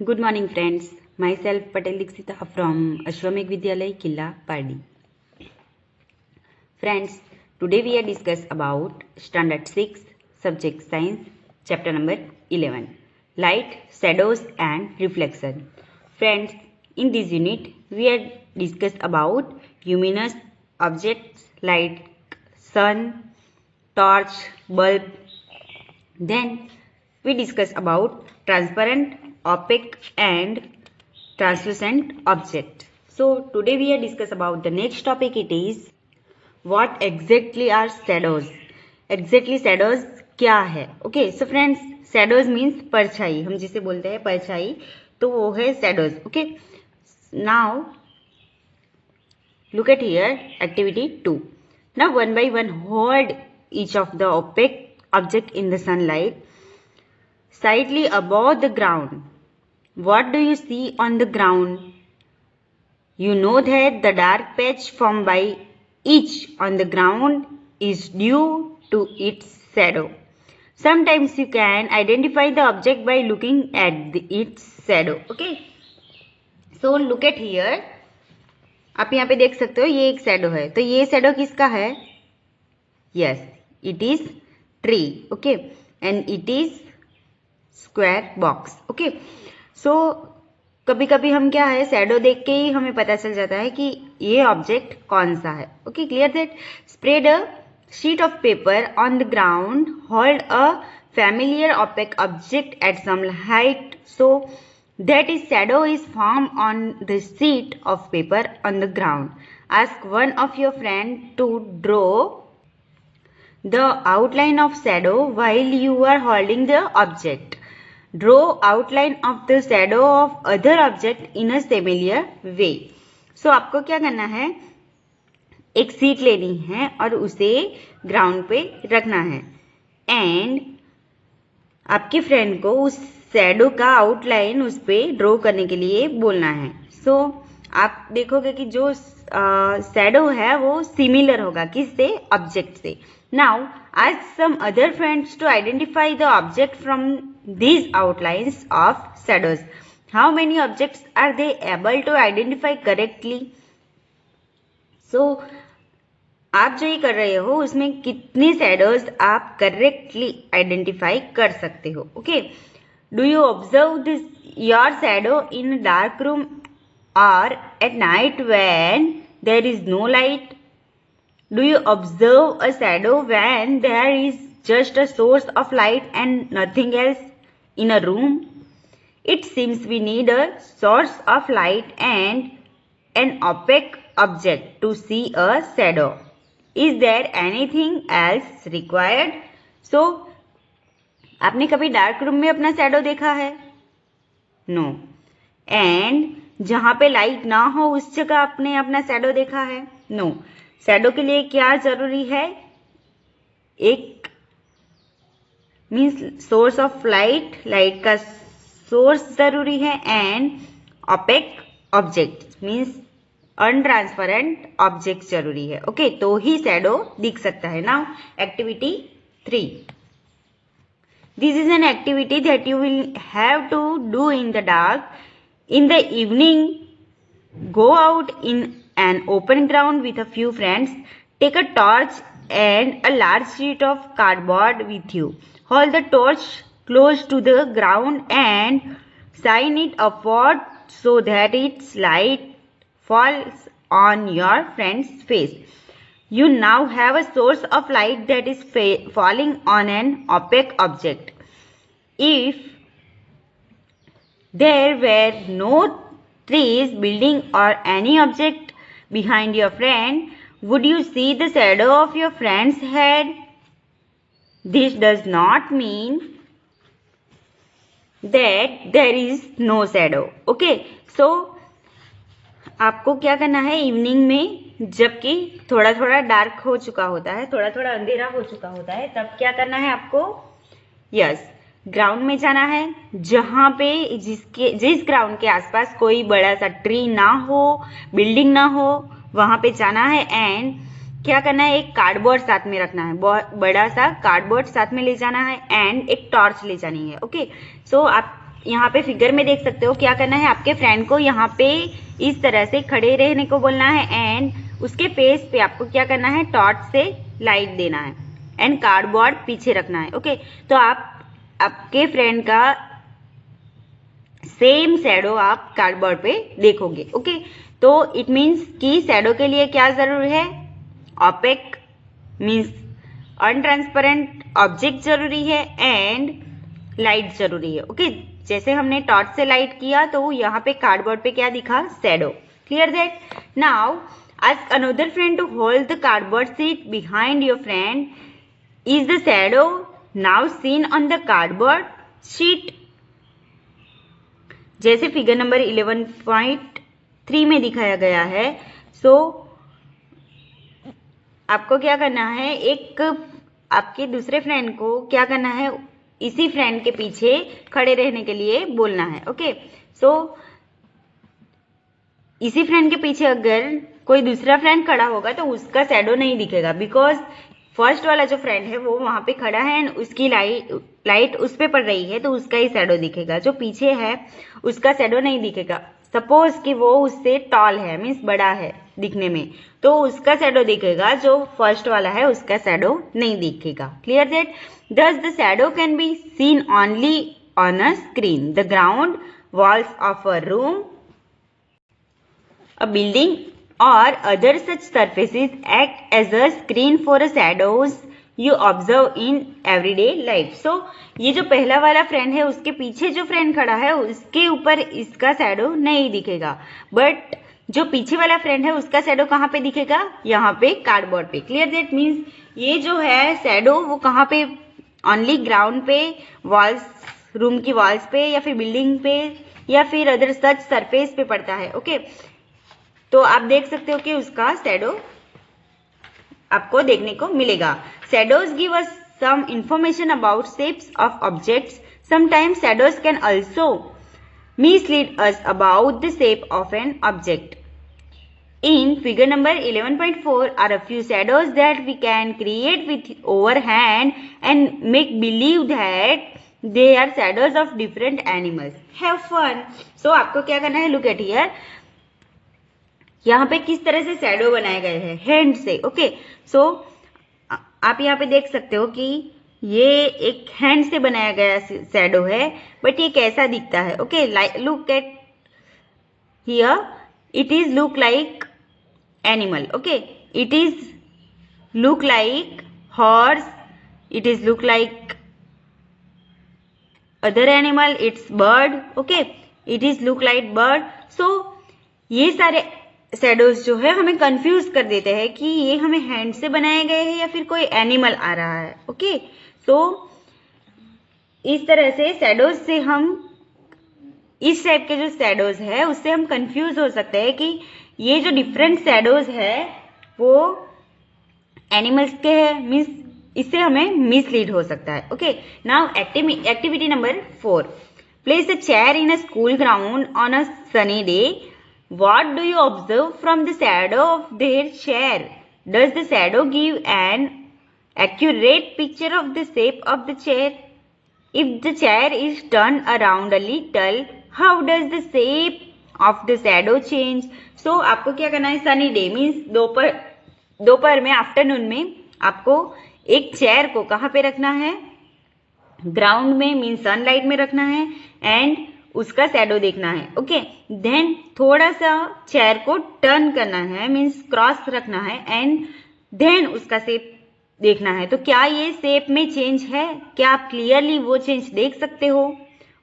Good morning, friends. Myself Patel Dixita from Ashwamekh Vidyalay, Killa, Pardi. Friends, today we are discuss about Standard 6, Subject Science, Chapter number 11, Light, Shadows and Reflection. Friends, in this unit we are discuss about luminous objects like sun, torch, bulb. Then we discuss about transparent, opaque and translucent object. So today we are discuss about the next topic. It is what exactly are shadows. Exactly shadows क्या है? Okay, so friends, shadows means परछाई. हम जिसे बोलते हैं परछाई, तो वो है shadows. Okay, now look at here activity 2. Now one by one hold each of the opaque object in the sunlight slightly above the ground. What do you see on the ground? You know that the dark patch formed by each on the ground is due to its shadow. Sometimes you can identify the object by looking at its shadow. Okay. So look at here. आप यहाँ पे देख सकते हो ये एक shadow है. तो ये शैडो किसका है? Yes, it is tree. Okay, and it is square box. Okay. So कभी कभी हम क्या है शैडो देख के ही हमें पता चल जाता है कि ये ऑब्जेक्ट कौन सा है. Okay, clear that. Spread a sheet of paper on the ground. Hold a familiar opaque object at some height so that its shadow is formed on the sheet of paper on the ground. Ask one of your friends to draw the outline of shadow while you are holding the object. Draw outline of the shadow of other object in a similar way. So आपको क्या करना है, एक seat लेनी है और उसे ground पे रखना है एंड आपके फ्रेंड को उस शैडो का आउटलाइन उस पे ड्रॉ करने के लिए बोलना है. सो आप देखोगे कि जो शैडो है वो सिमिलर होगा किससे? ऑब्जेक्ट से. Now ask some other friends to identify the object from these outlines of shadows. How many objects are they able to identify correctly? So आप जो ये कर रहे हो उसमें कितने शैडोज आप करेक्टली आइडेंटिफाई कर सकते हो. Okay, do you observe this your shadow in dark room और at night when there is no light? Do you observe a shadow when there is just a source of light and nothing else in a room? It seems we need a source of light and an opaque object to see a shadow. Is there anything else required? So, आपने कभी dark room में अपना shadow देखा है? No. And जहां पे light ना हो उस जगह आपने अपना शैडो देखा है? नो. शैडो के लिए क्या जरूरी है? एक means source of light, light का सोर्स जरूरी है and opaque object means untransparent object जरूरी है. ओके, तो ही शैडो दिख सकता है. Now activity 3. This is an activity that you will have to do in the dark. In the evening go out in an open ground with a few friends. Take a torch and a large sheet of cardboard with you. Hold the torch close to the ground and shine it upward so that its light falls on your friend's face. You now have a source of light that is falling on an opaque object. If there were no trees, building or any object behind your friend, would you see the shadow of your friend's head? This does not mean that there is no shadow. Okay, so आपको क्या करना है, evening में जबकि थोड़ा थोड़ा dark हो चुका होता है, थोड़ा थोड़ा अंधेरा हो चुका होता है, तब क्या करना है आपको? यस, ग्राउंड में जाना है जहां पे जिस ग्राउंड के आसपास कोई बड़ा सा ट्री ना हो, बिल्डिंग ना हो, वहां पे जाना है एंड क्या करना है, एक कार्डबोर्ड साथ में रखना है, बहुत बड़ा सा कार्डबोर्ड साथ में ले जाना है एंड एक टॉर्च ले जानी है. ओके, सो आप यहाँ पे फिगर में देख सकते हो क्या करना है, आपके फ्रेंड को यहाँ पे इस तरह से खड़े रहने को बोलना है एंड उसके फेस पे आपको क्या करना है, टॉर्च से लाइट देना है एंड कार्डबोर्ड पीछे रखना है। ओके, तो आप आपके फ्रेंड का सेम शैडो आप कार्डबोर्ड पे देखोगे। ओके, तो इट मीन्स कि शैडो के लिए क्या जरूरी है, ऑपेक मीन्स अनट्रांसपेरेंट ऑब्जेक्ट जरूरी है एंड लाइट जरूरी है। ओके, जैसे हमने टॉर्च से लाइट किया तो यहाँ पे कार्डबोर्ड पे क्या दिखा, shadow. Clear that? Now ask another friend to hold the cardboard sheet behind your friend. Is the shadow now seen on the cardboard sheet? जैसे फिगर नंबर 11.3 में दिखाया गया है। सो आपको क्या करना है, एक आपके दूसरे फ्रेंड को क्या करना है, इसी फ्रेंड के पीछे खड़े रहने के लिए बोलना है। ओके, सो इसी फ्रेंड के पीछे अगर कोई दूसरा फ्रेंड खड़ा होगा तो उसका शैडो नहीं दिखेगा, बिकॉज फर्स्ट वाला जो फ्रेंड है वो वहां पे खड़ा है एंड उसकी लाइट उस पे पड़ रही है तो उसका ही शैडो दिखेगा। जो पीछे है उसका शैडो नहीं दिखेगा। सपोज कि वो उससे टॉल है, मीन्स बड़ा है दिखने में, तो उसका शैडो दिखेगा, जो फर्स्ट वाला है उसका शैडो नहीं दिखेगा। Clear that? Thus the shadow can be seen only on a screen. The ground, walls of a room, a building or other such surfaces act as a screen for the shadows you observe in everyday life. So ये जो पहला वाला friend है उसके पीछे जो friend खड़ा है उसके ऊपर इसका शैडो नहीं दिखेगा, बट जो पीछे वाला फ्रेंड है उसका शैडो कहाँ पे दिखेगा, यहाँ पे कार्डबोर्ड पे। Clear that? मीन्स ये जो है शैडो वो कहाँ पे, ओनली ग्राउंड पे, वॉल्स, रूम की वॉल्स पे या फिर बिल्डिंग पे या फिर अदर सच सरफेस पे पड़ता है। ओके, तो आप देख सकते हो कि उसका शैडो आपको देखने को मिलेगा। Shadows give us some information about shapes of objects. Sometimes shadows can also mislead us about the shape of an object. In figure number 11.4 are a few shadows that we can create with our hand and make believe that they are shadows of different animals. Have fun. So आपको क्या करना है, look at here. यहाँ पे किस तरह से shadow बनाए गए हैं, हैंड से। ओके, सो आप यहाँ पे देख सकते हो कि ये एक हैंड से बनाया गया शैडो है, बट ये कैसा दिखता है। Okay, look at here, it is look like animal. Okay, it is look like horse, it is look like other animal, it's bird. Okay, it is look like bird. So ये सारे shadows जो है हमें confuse कर देते हैं कि ये हमें हैंड से बनाए गए हैं या फिर कोई एनिमल आ रहा है। ओके, तो इस तरह से शैडोज से हम, इस टाइप के जो शैडोज है उससे हम कंफ्यूज हो सकते हैं कि ये जो डिफरेंट शैडोज है वो एनिमल्स के हैं, मीन्स इससे हमें मिसलीड हो सकता है। Okay, now activity number 4, place a chair in a school ground on a sunny day. What do you observe from the shadow of their chair? Does the shadow give an accurate picture of the shape of the chair? If the chair is turned around a little, how does the shape of the shadow change? So आपको क्या करना है, sunny day means दोपहर में, afternoon में आपको एक chair को कहाँ पे रखना है, ग्राउंड में, मीन्स सनलाइट में रखना है एंड उसका शैडो देखना है। ओके, देन थोड़ा सा चेयर को टर्न करना है, मीन्स क्रॉस रखना है एंड देन उसका शेप देखना है। तो क्या ये शेप में चेंज है, क्या आप क्लियरली वो चेंज देख सकते हो,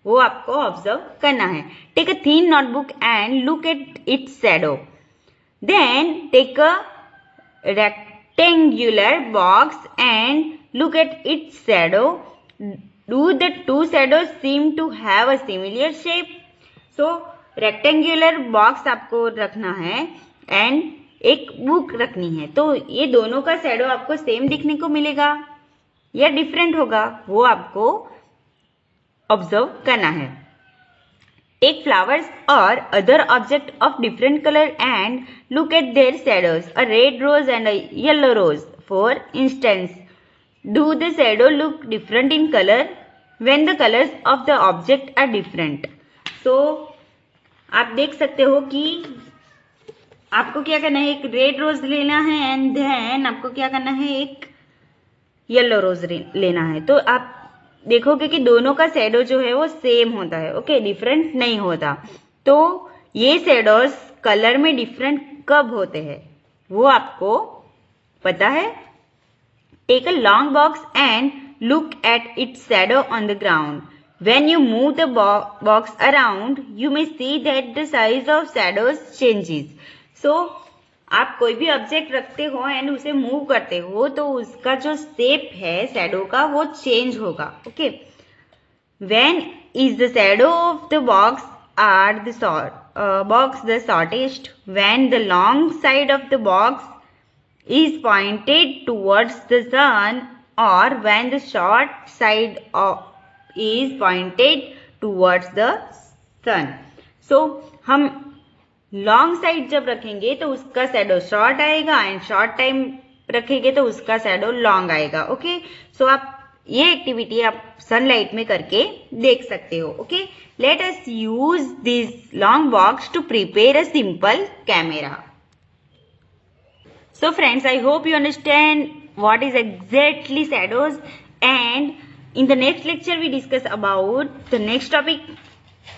वो आपको ऑब्जर्व करना है। Take a thin notebook and look at its shadow. Then take a rectangular box and look at its shadow. Do the two shadows seem to have a similar shape? So rectangular box आपको रखना है and एक book रखनी है, तो ये दोनों का शैडो आपको सेम दिखने को मिलेगा या डिफरेंट होगा, वो आपको ऑब्जर्व करना है. Take flowers or other object of different color and look at their shadows. A red rose and a yellow rose, for instance. Do the shadow look different in color? when the colors of the object are different. So आप देख सकते हो कि आपको क्या करना है, एक रेड रोज लेना है एंड देन आपको क्या करना है, एक येलो रोज लेना है. तो आप देखोगे कि दोनों का शेडो जो है वो सेम होता है. ओके, डिफरेंट नहीं होता. तो ये शेडोज कलर में डिफरेंट कब होते हैं वो आपको पता है. Take a long box and look at its shadow on the ground. When you move the box around, you may see that the size of shadows changes. So, आप कोई भी ऑब्जेक्ट रखते हो एंड उसे मूव करते हो तो उसका जो शेप है शैडो का वो चेंज होगा. Okay, when is the shadow of the box are the box the shortest? When the long side of the box is pointed towards the sun, or when the short side is pointed towards the sun. So हम long side जब रखेंगे तो उसका shadow short आएगा and short time रखेंगे तो उसका shadow long आएगा. ओके, सो आप ये एक्टिविटी आप सनलाइट में करके देख सकते हो. Okay, let us use this long box to prepare a simple camera. So friends, I hope you understand what is exactly shadows, and in the next lecture we discuss about the next topic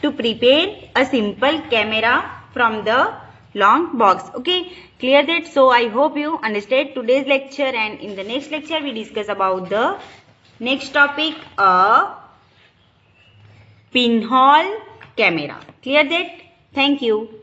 to prepare a simple camera from the long box. Okay, clear that? So I hope you understand today's lecture, and in the next lecture we discuss about the next topic, a pinhole camera. Clear that? Thank you.